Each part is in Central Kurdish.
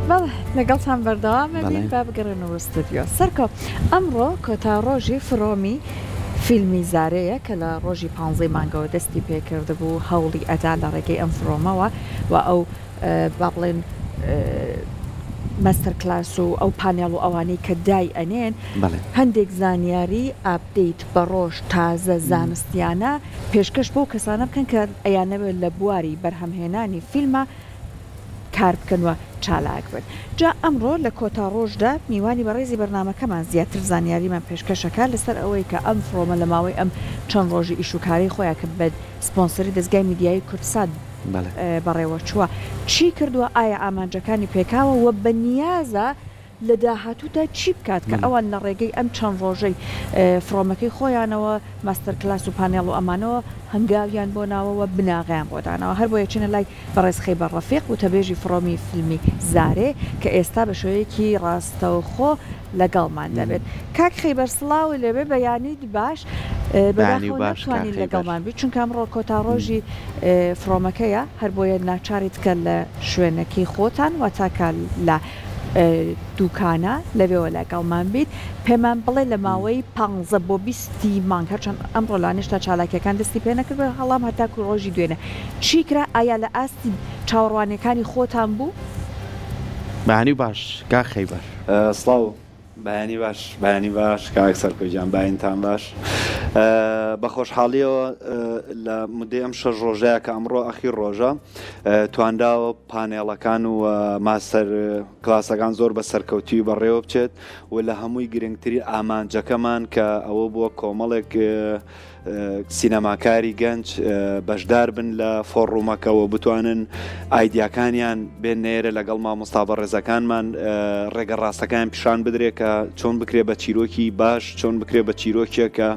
بەڵێ لەگەڵتان بەردەوامەبین با بگەڕێنەوە ستودیۆ سەرکە ئەمڕۆ کۆتا ڕۆژی فرۆمی فیلمی زارەیە کە لە ڕۆژی 15 مانگەوە دەستی پێکرد بوو هەوڵی ئەدا لە ڕێگەی ئەم فرۆمەوە و ئەو با بڵێن مەستەر کلاس و ئەو پانێڵ و ئەوانەی کە دای ئەنێن هەندێک زانیاری ئاپدەیت بە ڕۆژ تازە زانستیانە پێشکەش بۆ کەسانە بکەن کە ئەیانەوێت لە بواری بەرهەمهێنانی فیلمە کار بکەنوە چالاک بن. جا ئەمڕۆ لە کۆتا ڕۆژدا میوانی بەڕێزی بەرنامەکەمان زیاتر زانیاریمان پێشکەشەکە لەسەر ئەوەی کە ئەم فڕۆمە لە ماوەی ئەم چەند ڕۆژی ئیشوکاری خۆیان کە بە سپۆنسەری دەستگای میدیایی کوردستان بەڕێوە چووە چی کردووە ئایا ئامانجەکانی پێکاوە و بە نیازە لە داهاتوودا چی بکات کە ئەوان لە ڕێگەی ئەم چەند ڕۆژەی فرۆمەکەی خۆیانەوە ماستەر کلاس و پانێڵ و ئەمانەوە هەنگاویان بۆ ناوەوە بناغیان بۆدانەوە هەر بۆ یەچینە لای بەڕێزخەی بەڕەفیق و تەبێژی فڕۆمی فیلمی زارێ کە ئێستا بە شێوەیەکی ڕاستەوخۆ لەگەڵمان دەبێت کاک خەیبەر سڵاوی لەبێ بەیانیت باش بەداخۆنی لەگەڵمان بیت چونکە ئەمڕۆ کۆتا ڕۆژی فرۆمەکەیە هەر بۆیە ناچاریت کە لە شوێنەکەی خۆتان و تاکە لە دوکانە لەوێەوە لەگەڵمان بیت پێمان بڵێ لە ماوەی 15 بۆ 20 مانگ هەرچەند ئەمڕۆ لانیشتا چالاکیەکان دەستی پێ نەکرد بە هەڵام هەتاکو ڕۆژی دوێنە چیکرا ئایا لە ئاستی چاوەڕوانەکانی خۆتان بوو؟ بەیانی باش کا خەیبەر سڵاو بەیانی باش کاک سەرکۆجیان باینتان باش بە خۆشحاڵیەوە لە مدەی ئەم شەش ڕۆژەیە کە ئەمڕۆ ئەخیر ڕۆژە توانداوە پانێڵەکان و ماستەر کلاسەکان زۆر بە سەرکەوتی و بەڕێوە بچێت و لە هەمووی گرنگتری ئامانجەکەمان کە ئەوە بووە کۆمەڵێک سینەماکاری گەنج بەشدار بن لە فۆڕومەکەەوە بتوانن ئایدیاکانیان بێن نێرە لەگەڵ مامۆستا بەڕێزەکانمان ڕێگە ڕاستەکان پیشان بدرێت کە چۆن بکرێ بە چیرۆکی باش چۆن بکرێ بە چیرۆکێک کە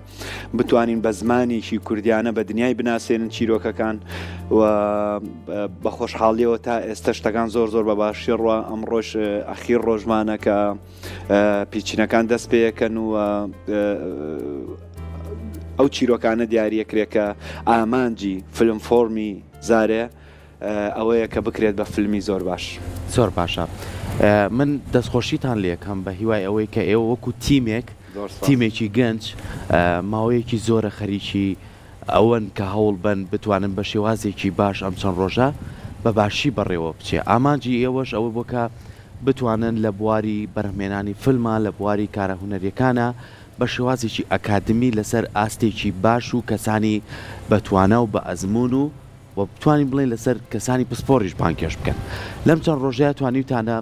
بتوانین بە زمانێکی کوردیانە بە دنیای بناسێنن چیرۆکەکان و بە خۆشحاڵیەوە تا ئێستا شتەکان زۆر بە باشی ڕوە ئەم ڕۆژ ئەخیر ڕۆژمانە کە پیچینەکان دەست پێیەکەن و ئەو چیرۆکانە دیارەکرێکە ئامانجی فلم فۆرمی زارێ ئەوەیە کە بکرێت بە فیلمی زۆر باش زۆر باشە من دەستخۆشیتان لێکم بە هیوای ئەوەی کە ئێوە وەکو تیمێکی گەنج ماوەیەکی زۆرە خەریکی ئەوەن کە هەوڵ بن بتوانن بە شێوازێکی باش ئەم چەند ڕۆژە بە باشی بەڕێوە بچێ ئامانجی ئێوەش ئەوە بۆکە بتوانن لە بواری بەرهەمێنانی فیلمە لە بواری کارە هونەریەکانە بە شێوازێکی ئەکادمی لەسەر ئاستێکی باش و کەسانی بەتوانە و بە ئەزمون و بتوانین بڵێن لەسەر کەسانی پسپۆریش بانکێش بکەن لەم چەند ڕۆژەیە توانیوتانە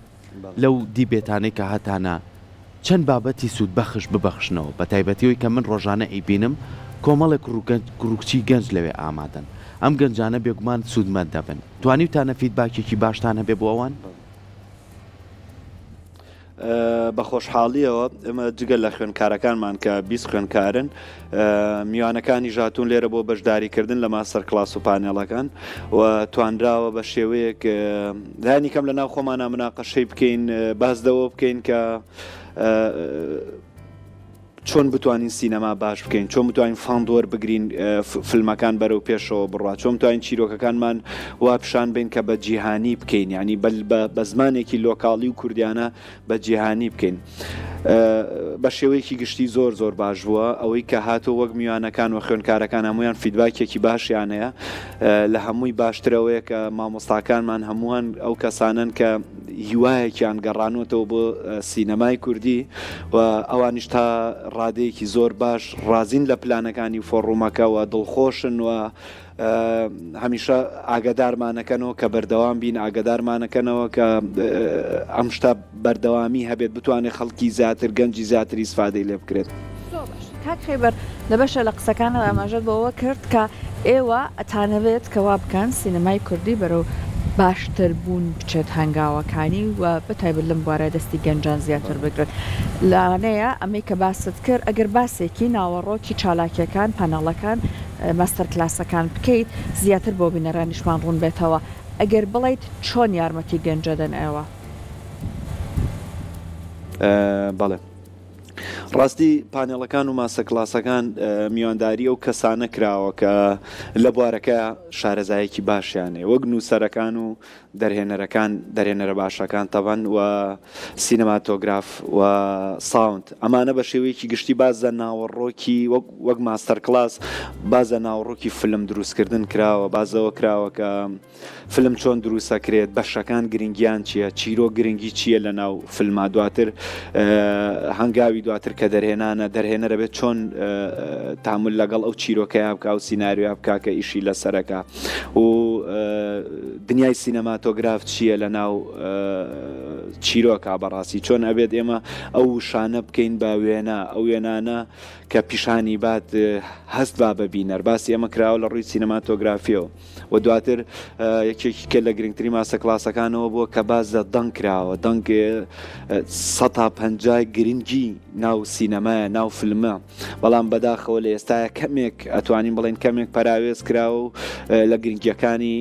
لەو دیبێتانەی کە هاتانە چەند بابەتی سوود بەخش ببەخشنەوە بە تایبەتیەوەی کە من ڕۆژانە ئەیبینم کۆمەڵێک کوڕکچی گەنج لەوێ ئامادەن ئەم گەنجانە بێگومان سوودمەند دەبن توانیوتانە فیدباکێکی باشتان هەبێ بۆ ئەوان بە خۆشحاڵیەوە ئمە جگەل لە خوێنکارەکانمان کە 20 خوێنکارن میوانەکانی ژاتون لێرە بۆ بەشداریکردن لە ماستەر کلاس و پانێڵەکان و توانراوە بە شێوەیەک دانی کەم لە ناو خۆمانە مناقەشەی بکەین بازدەوە بکەین کە چۆن بتوانین سینەما باش بکەین چۆن بتوانین فاندۆر بگرین فیلمەکان بەرەو پێشەوە بڕات چۆن بتوانین چیرۆکەکانمان وا پیشان بین کە بە جیهانی بکەین ینی بە زمانێکی لۆکاڵی و کوردیانە بە جیهانی بکەین بە شێوەیەکی گشتی زۆر باش بووە ئەوەی کە هاتۆ وەک میوانەکان و خوێنکارەکان هەمویان فیدباکێکی باشیان هەیە لە هەمووی باشترەوەیە کە مامۆستاکانمان هەمووان ئەو کەسانن کە هیوایەکیان گەڕانوتەوە بۆ سینەمای کوردی و ئەوانیش تا ڕادەیەکی زۆر باش ڕازین لە پلانەکانی فۆڕومەکەەوە دڵخۆشن و هەمیشە ئاگدارمانەکەنەوە کە بەردەوام بین ئاگدارمانەکەنەوە کە ئەم شتا بەردەوامی هەبێت بتوانێت خەڵکی زیاتر گەنجی زیاتری سفادەی لێ بکرێت کاک خەیبەر لە بەشە لە قسەکانە ئاماژەت بەوە کرد کە ئێوە ئەتانەوێت کەوا بکەن سینەمای کوردی بەرەو باشتر بوون بچێت هەنگاوەکانی و بەتایبەت لەم بوارە دەستی گەنجان زیاتر بگرێت لەوانەیە ئەمەی کە باست کرد ئەگەر باسێکی ناوەڕۆکی چالاکیەکان پانەڵەکان ماستەر کلاسەکان بکەیت زیاتر بۆ بینەرانیشمان ڕوون بێتەوە ئەگەر بڵیت چۆن یارمەتی گەنجەدەن ئێوە بەڵێ ڕاستی پانێڵەکان و ماسە کلاسەکان میوانداری ئەو کەسانە کراوە کە لە بوارەکە شارەزایەکی باشیانێ وەک نووسەرەکان و دەرهێنەرە باشەکان تەبەن و سینەماتۆگراف و ساوند ئەمانە بە شێوەیەکی گشتی بازە ناوەڕۆکی وەک ماستەر کلاس بازە ناوەڕۆکی فیلم دروستکردن کراوە بازەوە کراوە کە فیلم چۆن دروستەکرێت بەشەکان گرنگیان چییە چیرۆ گرنگی چییە لە ناو فیلما دواتر هەنگاوی دواتر کە دەرهێنەرە بێت چۆن تامل لەگەڵ ئەو چیرۆکەیە بکە و سیناریۆ بکە کە ئیشی لەسەرەکە و دنیای سینەماتۆگراف چییە لە ناو چیرۆکە بەڕاستی چۆن ئەبێت ئێمە ئەو شانە بکەین بە وێنە ئەو وێنانە کە پیشانی بات هەست با ببینەر باسی ئەمە کراوە لە ڕووی سینەماتۆگرافیەوە و دواتر یەکێکی کە لە گرنگترین ماسە کلاسەکانەوە بووە کە بازە دەنگ کراوە دەنگ 150 گرنگی ناو سینەمایە ناو فیلمە بەڵام بەداخەوە لە ئێستاە کەمێک ئەتوانین بڵێن کەمێک پەراوێز کراوە و لە گرنگیەکانی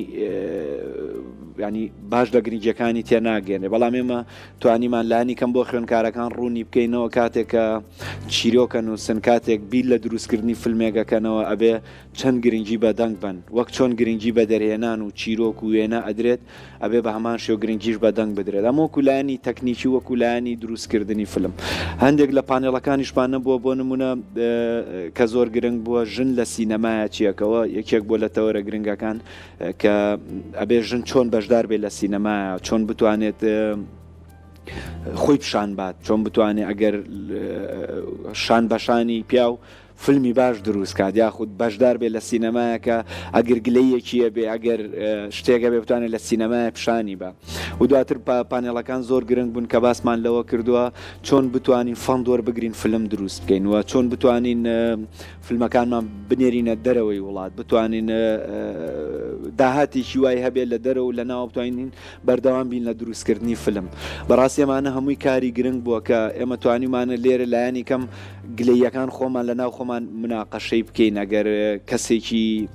ینی باش لە گرنگیەکانی تێناگەێنێ بەڵام ئێمە توانیمان لانی کەم بۆ خوێنکارەکان ڕوونی بکەینەوە کاتێکە چیرۆکە نووسن کاتێک بیر لە دروستکردنی فیلمێگەکەنەوە ئەبێ چەند گرنگی بە دەنگ بن وەک چۆن گرنگی بە دەرهێنان و چیرۆک و وێنە ئەدرێت ئەبێ بە هەمان شێو گرنگیش بە دەنگ بدرێت ئەمە وەکولانی تەکنیکی وەکولانی دروستکردنی فیلم هەندێک لە پانێڵەکانیشمانە بووە بۆ نمونە کە زۆر گرنگ بووە ژن لە سینەمایە چیەکەوە یەکێک بۆ لە تەوەرە گرنگەکان کە ئەبێ ژن چۆن بەشدار بێت لە سینەمایە چۆن بتوانێت خۆی پیشان بات چۆن بتوانێت ئەگەر شان بەشانی پیا و فیلمی باش دروست کات یاخود بەشدار بێت لە سینەمایەکە ئەگەر گلەیەکیە بێ ئەگەر شتێکە بێ بتوانێت لە سینەمایە پیشانی بە و دواتر پانێڵەکان زۆر گرنگ بوون کە باسمان لەوە کردووە چۆن بتوانین فەندۆر بگرین فیلم دروست بکەین و چۆن بتوانین فیلمەکانمان بنێرینە دەرەوەی وڵات بتوانین داهاتێکی وای هەبێت لە دەرەوە لە ناو بتوانین بەردەوام بین لە دروستکردنی فیلم بەڕاستی ئەمانە هەمووی کاری گرنگ بووە کە ئێمە توانیمانە لێرە لایەنی کەم گلەیەکان خۆمان لە ناو خۆمان مناقەشەی بکەین ئەگەر کەسێکی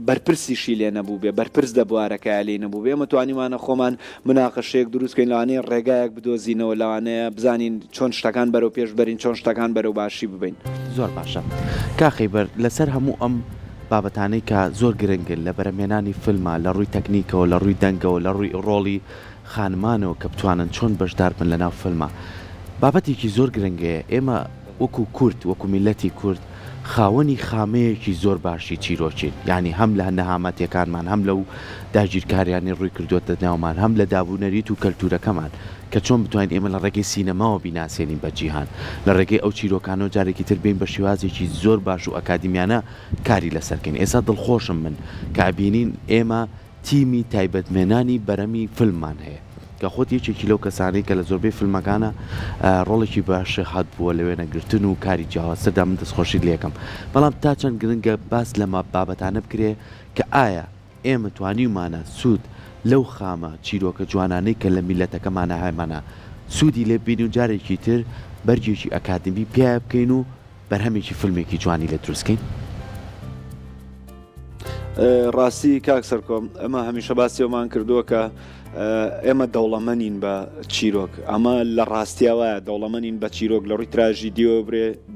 بەرپرسیشی لێ نەبوو بێ بەرپرس دەبوارەکە لێ نەبوو بێ ئێمە توانیمانە خۆمان مناقەشەیەک دروستکەین لەوانەیە ڕێگایەک بدۆزینەوە لەوانەیە بزانین چۆن شتەکان بەرەو پێش بەرین چۆن شتەکان بەرەو باشی ببین زۆر باشە کاخیبەر لەسەر هەموو ئەم بابەتانەی کە زۆر گرنگن لە بەرەمێنانی فیلمە لە ڕووی تەکنیکەوە لە ڕووی دەنگەوە لە ڕووی ڕۆڵی خانمانەوە کە بتوانن چۆن بەشدار بن لە ناو فیلمە بابەتێکی زۆر گرنگەیە ئێمە وەکو کورد وەکو میلەتی کورد خاوەنی خامەیەکی زۆر باشی چیرۆکین یعنی هەم لە نەهامەتیەکانمان هەم لەو داگیرکاریانی ڕووی کردوتە ناومان هەم لە دابوونەریت و کەلتورەکەمان کە چۆن بتوانین ئێمە لە ڕێگەی سینەماوە بیناسیێنین بە جیهان لە ڕێگەی ئەو چیرۆکانەوە جارێکی تر بین بە شێوازێکی زۆر باش و ئەکادیمیانە کاری لەسەرکەین ئێستا دڵخۆشم من کە ئابینین ئێمە تیمی تایبەتمێنانی بەرەمی فیلممان هەیە کە خۆت یەکێکی لەو کەسانەی کە لە زۆربەی فیلمەکانە ڕۆڵێکی باشە هات بووە لە وێنەگرتن و کاری جیاوازسەدا من دەستخۆشی لێکم بەڵام تا چەند گرنگە باس لەمە بابەتانە بکرێ کە ئایا ئێمە توانیمانە سوود لەو خامە چیرۆکە جوانانەی کە لە میلەتەکەمانە هایمانە سوودی لێ بین و جارێکی تر بەرگێکی ئەکادمی پیاە بکەین و بەرهەمێکی فیلمێکی جوانی لە دروستکەین ڕاستی کاک سەرکۆم ئەمە هەمیشە باسیەوەمان کردووە کە ئێمە دەوڵەمەنین بە چیرۆک ئەمە لە ڕاستیاوە دەوڵەمەنین بە چیرۆک لە ڕووی تراژیدیەوە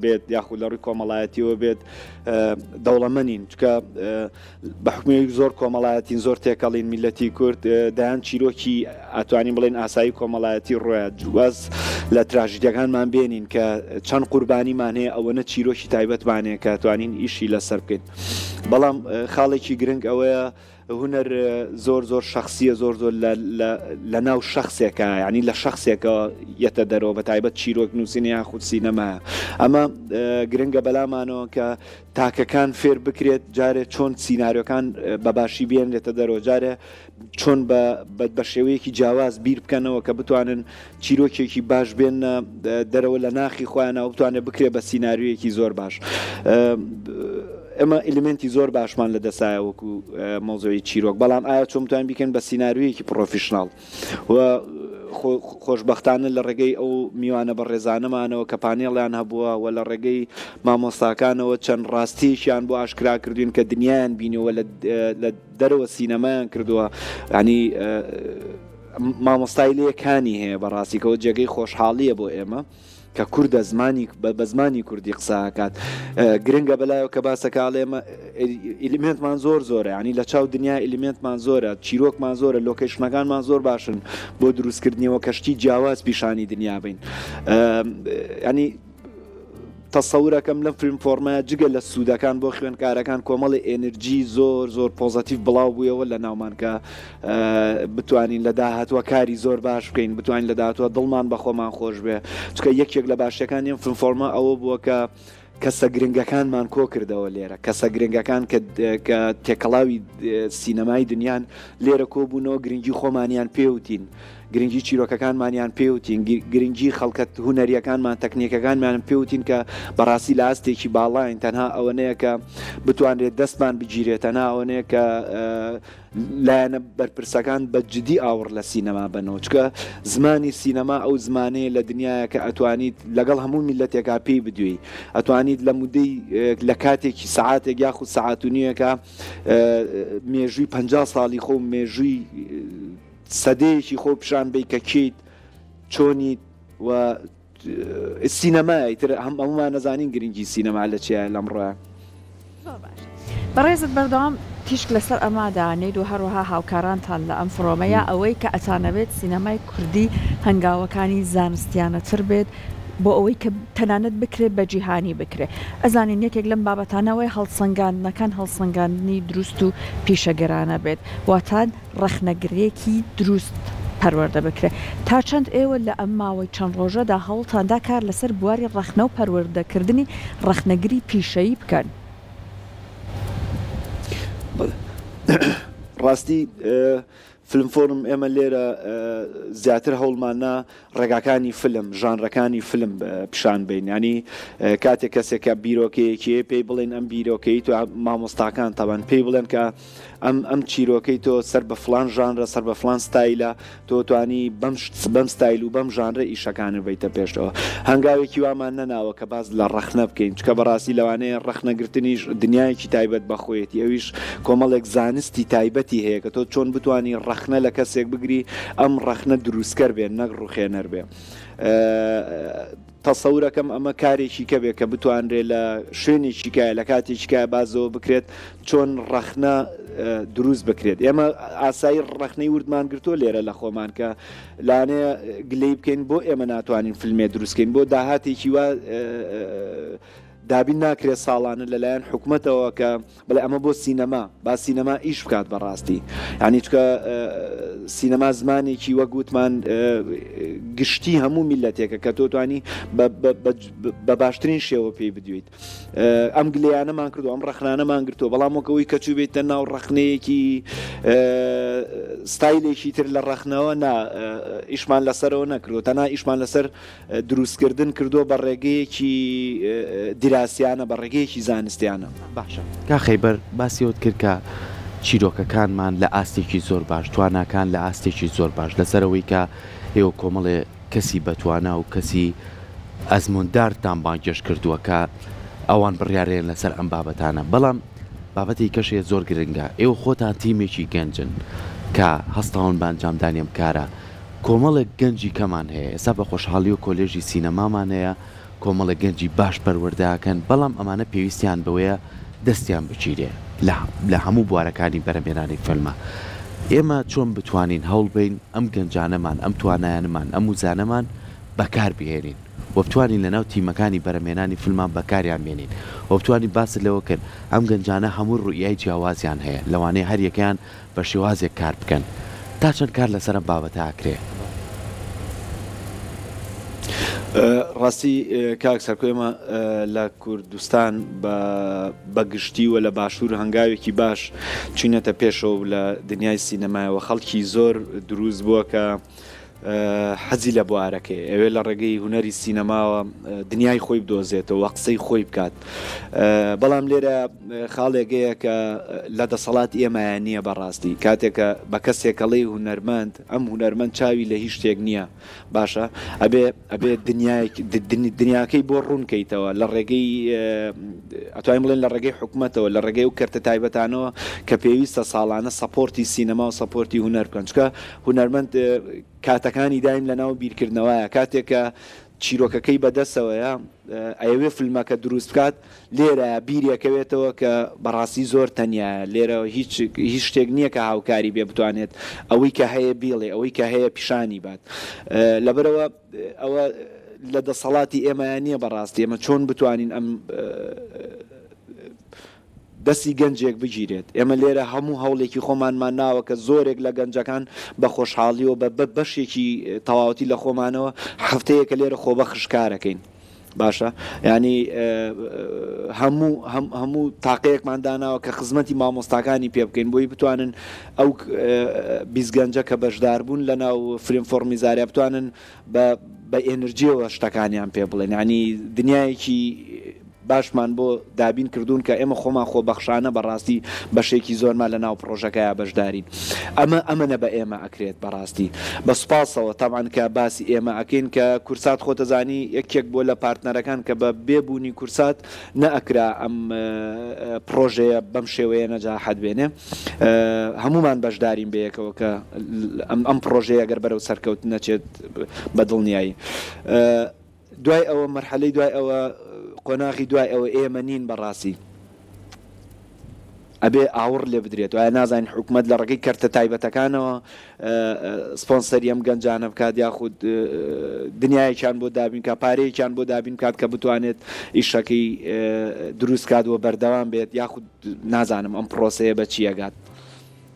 بێت یاخود لە ڕووی کۆمەڵایەتیەوە بێت دەوڵەمەنین چکە بە حکومی زۆر کۆمەڵایەتین زۆر تێکەڵین میلەتی کورد دایان چیرۆکی ئەتوانین بڵێن ئاسایی کۆمەڵایەتی ڕۆیە جواز لە تراژیدەکانمان بێنین کە چەند قوربانیمان هەیە ئەوەنە چیرۆکی تایبەتمانەیە کە توانین ئیشی لەسەر بکەین بەڵام خاڵێکی گرنگ ئەوەیە هوەر زۆر زۆر شخصیە زۆر زۆر لە ناو شخصێکە ینی لە شخصێکە یەتە دەرەوە بە تایبەت چیرۆک نووسینە یاخود سینەما ئەمە گرنگە بەلامانەوە کە تاکەکان فێر بکرێت جارێت چۆن سیناریۆکان بەباشی بێنێتە دەرەوە جارێ چۆن بە شێوەیەکی جیاواز بیر بکەنەوە کە بتوانن چیرۆکێکی باش بێنە دەرەوە لە ناخی خۆیانەوە بتوانێت بکرێت بە سیناریۆیەکی زۆر باش ئەمە ئلیمنتی زۆر باشمان لە دەسایە وەکو مۆزۆی چیرۆک بەڵام ئایا چۆن بتوانین بیکەن بە سیناریۆیەکی پرۆفیشناڵ و خۆشبەختانە لە ڕێگەی ئەو میوانە بە ڕێزانەمانەوە کە پانێڵیان هەبووە و لە ڕێگەی مامۆستاکانەوە چەند ڕاستیشیان بۆ ئاشکرا کردوین کە دنیایان بینەوە لە دەرەوە سینەمایان کردووە ینی مامۆستای لێکانی هەیە بەڕاستیکەوە جێگەی خۆشحاڵیە بۆ ئێمە کە کوردە زمانی بە زمانی کوردی قساکات گرنگە بەلایەوە کە باسەکاڵێمە ئلیمنتمان زۆرە ینی لە چاو دنیا ئلیمنتمان زۆرە چیرۆکمان زۆرە لۆکیشنەکانمان زۆر باشن بۆ دروستکردنیەوە کەشتی جیاواز پیشانی دنیا بین ینی تەسەورەکەم لەم فیلم فۆرمە جگە لە سوودەکان بۆ خوێندکارەکان کۆمەڵی ئێنرژی زۆر پۆزتیڤ بڵاو بوویەوە لە ناومان کە بتوانین لە داهاتوە کاری زۆر باش بکەین بتوانین لە داهاتوە دڵمان بە خۆمان خۆش بێ چکە یەکێک لە باشەکان ئەم فیلم فۆرمە ئەوە بووە کە کەسە گرنگەکانمان کۆ کردەوە لێرە کەسە گرنگەکان کە تێکەڵاوی سینەمای دنیان لێرە کۆبوونەوە گرنگی خۆمانیان پێوتین گرنگی چیرۆکەکانمانیان پێوتین گرنگی خەڵکەت هوەریەکانمان تەکنیکەکانمان پێوتین کە بەڕاستی لە ئاستێکی باڵاین تەنها ئەوەنەیە کە بتوانرێت دەستمان بگیرێت تەنها ئەوەنەیە کە لایەنە بەرپرسەکان بە جدی ئاور لە سینەما بنەوە چکە زمانی سینەما ئەو زمانەیە لە دنیاە کە ئەتوانیت لەگەڵ هەموو میلەتێکا پێی بدوێی ئەتوانیت لە مودەی لە کاتێکی سعاتێک یاخود سعات و نییەکە مێژووی 50 ساڵی خۆ مێژووی سەدەیەکی خۆ پیشان بی کە کیت چۆنیت و سینەمای تر هەمومان نەزانین گرنگی سینەما لە چیە لەمڕۆە بەڕێزت بەردەوام تیشک لەسەر ئەمادانیت و هەروەها هاوکارانتان لە ئەم فڕۆمەیە ئەوەی کە ئەتانەوێت سینەمای کوردی هەنگاوەکانی زانستیانەتر بێت بۆ ئەوەی کە تەنانەت بکرێت بە جیهانی بکرێت ئەزانین یەکێک لەم بابەتانەوەی هەڵسەنگاندنەکان هەڵسەنگاندنی دروست و پیشەگەرانە بێت واتان ڕەخنەگرێکی دروست پەروەردە بکرێت تا چەند ئێوە لە ئەم ماوەی چەند ڕۆژەدا هەوڵتاندا کار لەسەر بواری ڕەخنە و پەروەردەکردنی ڕەخنەگری پیشەیی بکەن ڕاستی فیلم فۆرم ئێمە لێرە زیاتر هەوڵمانە ڕێگاکانی فیلم ژانرەکانی فیلم پیشان بین ینی کاتێک کەسێکە بیرۆکەیەکی پێی بڵێن ئەم بیرۆکەی تو مامۆستاکان تاوان پێی بڵێن کە ئەم چیرۆکەی تۆ سەر بە فلان ژانرە سەر بە فلان ستایلە تۆ توانی بەم ستایل و بەم ژانرە ئیشەکانت بیتە پێشەوە هەنگاوێکی وامان نەناوە کە باز لە ڕەخنە بکەین چکە بەڕاستی لەوانەیە ڕەخنەگرتنیش دنیایکی تایبەت بەخۆیەتی ئەویش کۆمەڵێک زانستی تایبەتی هەیە کە تۆ چۆن بتانی ڕەخنە لە کەسێک بگری ئەم ڕەخنە دروستکەر بێن نەک ڕوخێنەر بێ تەسەورەکەم ئەمە کارێکی کە بێت کە بتوانرێت لە شوێنێکی کایە لە کاتێکیکە بازەوە بکرێت چۆن ڕەخنە دروست بکرێت ئێمە ئاسایی ڕەخنەی وردمان گرتۆ لێرە لە خۆمان کە لانەیە گلەی بکەین بۆ ئێمە ناتوانین فیلمێ دروستکەین بۆ داهاتێکی وا دابین ناکرێت ساڵانە لەلایەن حکوومەتەوە کە بەڵێ ئەمە بۆ سینەما با سینەما ئیش بکات بەڕاستی یعنی چکە سینەما زمانێکی وەگوتمان گشتی هەموو میلەتێکە کە تۆ توانی بە باشترین شێوە پێی بدویت ئەم گلەیانەمان کردو ئەم ڕەخنانەمان گرتو بەڵام وەکەوەی کەچوو بێتە ناو ڕەخنەیەکی ستایلێکی تر لە ڕەخنەوە نا ئیشمان لەسەرەوە نەکردو تەنها ئیشمان لەسەر دروستکردن کردو بە ڕێگەیەکی دیراسیانە بە ڕێگەیەکی زانستیانە باشە کا خەیبەر باسیەوت کرد کە چیرۆکەکانمان لە ئاستێکی زۆر باش تواناکان لە ئاستێکی زۆر باش لەسەرەوەی کە ئێوە کۆمەڵێ کەسی بەتوانە و کەسی ئەزموندارتان بانگێش کردووە کە ئەوان بڕیارێن لەسەر ئەم بابەتانە بەڵام بابەتی کەشێ زۆر گرنگە ئێوە خۆتان تیمێکی گەنجن کە هەستاون بانجامدانیم کارە کۆمەڵێک گەنجی کەمان هەیە ئێستا بە خۆشحاڵی و کۆلێژی سینەمامان هەیە کۆمەڵە گەنجی باش پەروەردەکەن بەڵام ئەمانە پێویستیان بەوەیە دەستیان بچیرێ لە هەموو بوارەکانی بەرەمێنانی فیلمە ئێمە چۆن بتوانین هەوڵ بین ئەم گەنجانەمان ئەم توانایانمان ئەم وزانەمان بەکار بهێنین و بتوانین لەناو تیمەکانی بەرەمێنانی فیلمان بەکاریان بێنین و بتوانین باس لەوە کرد ئەم گەنجانە هەموو ڕوئیای جیاوازیان هەیە لەوانەیە هەر یەکیان بە شێوازێک کار بکەن تا چەند کار لەسەر ئەم بابەتە ئاکرێ ڕاستی کاک سەرکۆیمە لە کوردستان بە گشتی و لە باشوور هەنگاوێکی باش چینەتە پێشەوە لە دنیای سینەمایەوە خەڵکی زۆر دروست بووە کە حەزی لە بوارەکەی ئەوێ لە ڕێگەی هوەری سینەماوە دنیای خۆی بدۆزێتەوە قسەی خۆی بکات بەڵام لێرە خاڵێکەیە کە لە دەسەڵات ئێمە نییە بەڕاستی کاتێکە بە کەسێکەڵی هوەرمەند ئەم هوەرمەند چاوی لە هیچ شتێک نییە باشە ئەبێ دنیاکەی بۆ ڕوونکەیتەوە لە ڕێگەی ئەتوانین بڵێن لە ڕێگەی حکوومەتەوە لە ڕێگەی و کەرتە تایبەتانەوە کە پێویستە ساڵانە سەپۆرتی سینەما و سەپۆرتی هوەر بکەن چکە هوەرمەند کاتەکانی دایم لە ناو بیرکردنەوەیە کاتێکە چیرۆکەکەی بەدەستەوەیە ئەوێ فیلمەکە دروست بکات لێرە بیرەکەوێتەوە کە بەڕاستی زۆر تەنیا لێرە هیچ شتێک نییە کە هاوکاری بێ بتوانێت ئەوەی کە هەیە بیڵێ ئەوەی کە هەیە پیشانی بات لەبەرەوە ئەوە لە دەسەڵاتی ئێمە نییە بەڕاستی ئێمە چۆن بتوانین ئەم دەستی گەنجێک بگیرێت ئێمە لێرە هەموو هەوڵێکی خۆمانمان ناوە کە زۆرێک لە گەنجەکان بە خۆشحاڵیەوە بە بەشێکی تەواوەتی لە خۆمانەوە هەفتەیەکە لێرە خۆبە خشکارەکەین باشە ینی هەموو تاقەیەکمان داناوە کە خزمەتی مامۆستاکانی پێ بکەین بۆی بتوانن ئەو بیزگەنجە کە بەشدار بوون لە ناو فریم فۆرمی زاریا بتوانن بە ئێنرژیەوە شتەکانیان پێ بڵێن ینی دنیایەکی باشمان بۆ دابین کردوون کە ئێمە خۆمان خۆ بەخشانە بەڕاستی بەشێکی زۆرمان لە ناو پرۆژەکەیە بەشدارین ئەمەنە بە ئێمە ئەکرێت بەڕاستی بە سوپاسەوە تاوان کە باسی ئێمە ئەکەین کە کورسات خۆتەزانی یەکێک بۆ لە پارتنەرەکان کە بە بێبوونی کورسات نەئەکرا ئەم پرۆژەیە بەم شێوەیە نەجاحەت بێنێ هەمومان بەشدارین بەیەکەوە کە ئەم پرۆژەیە ئەگەر بەرەو سەرکەوت نەچێت بە دڵنیایی دوای ئەوە مەرحەلەی دوای ئەوە قۆناغی دوای ئەوە ئێمە نین بەڕاستی ئەبێ ئاور لێ بدرێت وایە نازانین حکوومەت لە ڕێگەی کەرتە تایبەتەکانەوە سپۆنسەری ئەم گەنجانە بکات یاخود دنیایەکیان بۆ دابین کە پارەیەکیان بۆ دابین کات کە بتوانێت ئیشەکەی دروست کاتەوە بەردەوام بێت یاخود نازانم ئەم پرۆسەیە بە چیەگات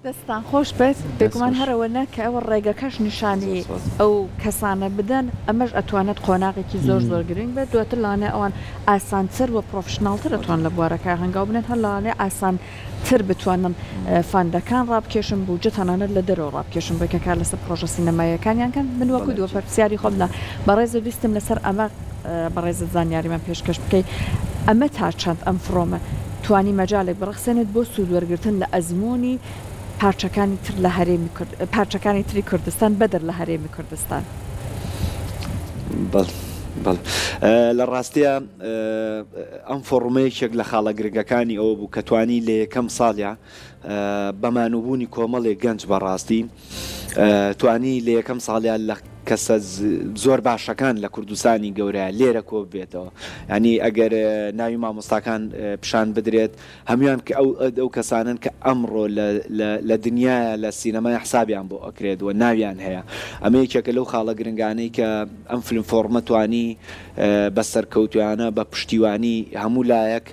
دەستان خۆش بێت بێگومان هەرەوە نەکە ئەوە ڕێگەکەش نیشانی ئەو کەسانە بدەن ئەمەش ئەتوانێت قۆناغێکی زۆر زۆر گرنگ بێت دواتر لاانێ ئەوان ئاسانتر و پرۆفشناڵتر ئەتوان لە بوارەکە هەنگاو بنێت هەر لاانێ ئاسانتر بتوانن فاندەکان ڕابکێشن بوجە تەنانەت لە دەرەوە ڕابکێشن بۆ کە کار لەسەر پرۆژە سینەمایەکانیان کەن من وەکو دووە پرسیاری خۆمدا بەڕێزە ویستم لەسەر ئەمە بەڕێزت زانیاریمان پێشکەش بکەیت ئەمە تا چەند ئەم فڕۆمە توانی مەجالێک بڕخسێنێت بۆ سوودوەرگرتن لە ئەزمموی پارچەکانی تر لە هەرێمی پارچەکانی تری کوردستان بەدەر لە هەرێمی کوردستان لە ڕاستیە ئەم فۆڕمەیەکێک لە خاڵە گرنگەکانی ئەوە بوو کە توانی لە یەکەم ساڵیا بەمانوبوونی کۆمەڵێک گەنج بەڕاستی توانی لە یەکەم ساڵیان لە کەسە زۆر باشەکان لە کوردستانی گەورە لێرە کۆ بێتەوە ینی ئەگەر ناوی مامۆستاکان پیشان بدرێت هەمویان کە ئەو کەسانن کە ئەمڕۆ لە دنیاە لە سینەمای حسابیان بۆ ئەکرێت و ناویان هەیە ئەمە یەکێکە لەو خاڵە گرنگانەی کە ئەم فیلم فۆرمە توانی بە سەرکەوتویانە بە پشتیوانی هەموو لایەک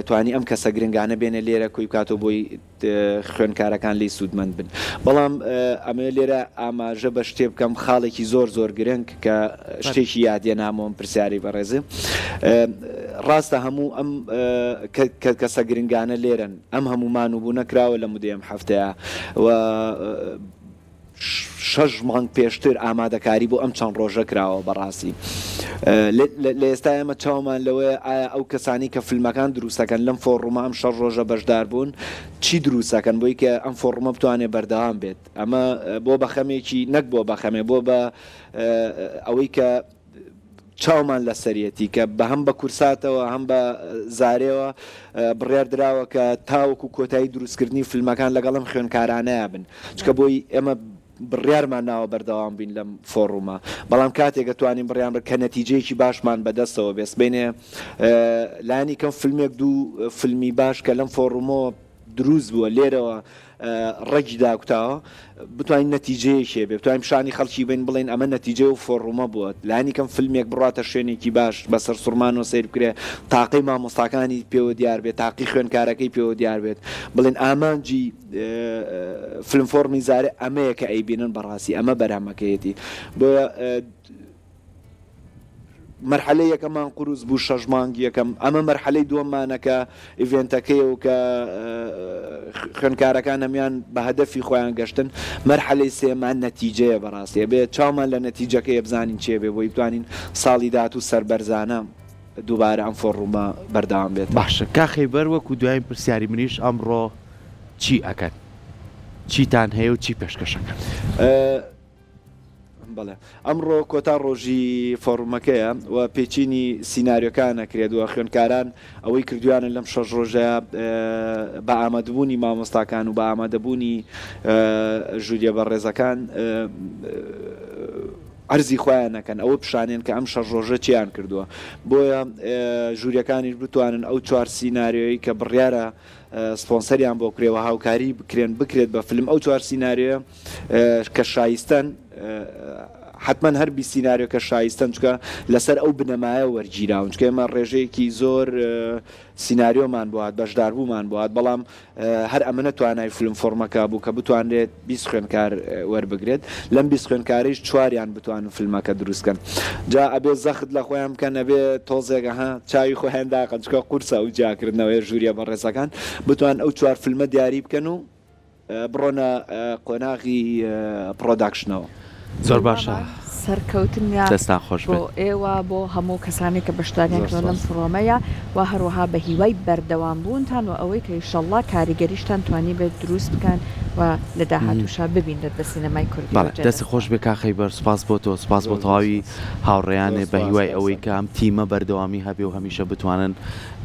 توانی ئەم کەسە گرنگانە بێنە لێرە کۆی کاتۆ بۆی خوێنکارەکان لی سوودمەند بن بەڵام ئەمە لێرە ئاماژە بە شتێ بکەم خاڵێکی زۆر گرنگ کە شتێکی یادیە نامەوەم پرسیاری بەڕێزم ڕاستە هەموو ئەم کەسە گرنگانە لێرن ئەم هەمومان و بوو نەکراوە لە مودەیەم هەفتەیە و 6 مانگ پێشتر ئامادەکاری بۆ ئەم چەند ڕۆژە کراوە بەڕاستی لە ئێستا ئێمە چاومان لەوەیە ئایا ئەو کەسانی کە فیلمەکان دروستەکەن لەم فۆڕمە ئەم 6 ڕۆژە بەشدار بوون چی دروستەکەن بۆی کە ئەم فۆڕمە بتوانێت بەردەوام بێت ئەمە بۆ بەخەمێکی نەک بۆ بەخەمێ بۆ بە ئەوەی کە چاومان لە سەرەتی کە بە هەم بە کورساتەوە هەم بە زارێەوە بڕیار درراوە کە تاوەکو کۆتایی دروستکردنی فیلمەکان لەگەڵم خوێنکارانەیە بن چکە بۆی ئێمە بڕیارمان ناوە بەردەوام بین لەم فۆڕومە بەڵام کاتێکە توانین بڕیان کە نەتیجەیەکی باشمان بەدەستەوە بێست بینێ لانی کەم فیلمێک دوو فیلمی باش کە لەم فۆڕومەوە دروست بووە لێرەوە ڕێکی داکوتاوە بتوانین نەتیجەیەکێ بێ بتوانین پیشانی خەڵکی بین بڵێن ئەمە نەتیجە و فۆڕومە بووە لانی کەم فیلمێک بڕاتە شوێنێکی باش بەسەر سوورمانەوە سیر بکرێ تاقی مامۆستاکانی پێوە دیار بێت تاقی خوێنکارەکەی پێوە دیار بێت بڵێن ئامانجی فیلم فۆرمی زارێ ئەمەیە کە ئەیبینن بەڕاستی ئەمە بەرامەکەیەتی بۆ مەرحەلەی یەکەمان قوروز بوو 6 مانگ یەکەم ئەمە مەرحەلەی دووەممانەکە ئیڤێنتەکەی و کە خوێندکارەکان هەمیان بە هەدەفی خۆیان گەشتن مەرحەلەی سێمان نەتیجەیە بەڕاستیە بێت چاومان لە نەتیجەکەی بزانین چێ بێ بۆی بتوانین ساڵی داهات و سەربەرزانە دووبارە ئەم فۆڕومە بەردەوام بێت. باشە کاخەی بەر وەکو دوایین پرسیاری منیش ئەمڕۆ چی ئەکەن؟ چیتان هەیە و چی پێشکەشەکەن؟ بەڵێ ئەمڕۆ کۆتا ڕۆژی فۆڕمەکەیە و پێچینی سینناریۆکان نەکرێتوە خوێندکاران ئەوەی کردویانە لەم 6 ڕۆژەیە بە ئامادەبوونی مامۆستاکان و بە ئامادەبوونی ژووریە بەڕێزەکان ئەرزی خۆیان نەکەن ئەوە پیشانێن کە ئەم 6 ڕۆژە چیان کردووە بۆیە ژووریەکانیش بتوانن ئەو 4 سینناریۆی کە بڕیارە سپۆنسەریان بۆ کرێەوە هاوکاری بکرێن بکرێت بە فیلم ئەو 4 سینناریۆ کە شایستەن حتمما هەر بی سینناریۆ کە شایستەن چکە لەسەر ئەو بنەمایە وەرگیراون چکە ئێمە ڕێژەیەکی زۆر سینناریۆمان بۆات بەشداربوومان بۆات بەڵام هەر ئەمە توانای فیلم فۆرمەکە بوو کە بتوانرێت 20 خوێندکار وەربگرێت لەم 20 خوێندکاریش 4یان بتوانن فیلمەکە دروستکەن جا ئەبێ زەخت لە خۆیان بکەن ئەبێ تۆزێکەها چاوی خۆیان داقەن چکە قورسە و جاکردنەوەی ژووریە بەڕێزەکان بتوان ئەو 4 فیلمە دیاری بکەن و بڕۆنە قۆناغی پرۆداکشنەوە. زۆر باشە سەرکەوتنیان دەستان خۆش بۆ ئێوە بۆ هەموو کەسانی کە بەشداریان کردن لەم فڕۆمەیە و هەروەها بە هیوای بەردەوام بوونتان و ئەوەی کە ئینشەڵڵا کاریگەریشتان توانی بێت دروست بکەن و لە داهاتووشا ببینێت بە سینەمای کوردی. دەستی خۆش بێ کاخەی بەر سپاس بۆ تۆ سپاس بۆ تەواوی هاوڕێیانێ بە هیوای ئەوەی کە ئەم تیمە بەردەوامی هەبێ و هەمیشە بتوانن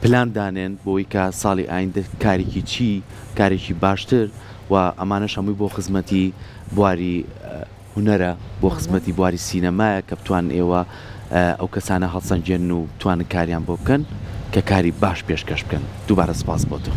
پلان دانێن بۆی کە ساڵی ئایندە کارێکی چی کارێکی باشتر و ئەمانەش هەمووی بۆ خزمەتی بواری هونەرە بۆ خزمەتی بواری سینەمایە کە بتوان ئێوە ئەو کەسانە هەڵسەنجێن و بتوانن کاریان بۆ بکەن کە کاری باش پێشکەش بکەن. دووبارە سپاس بۆ تۆ.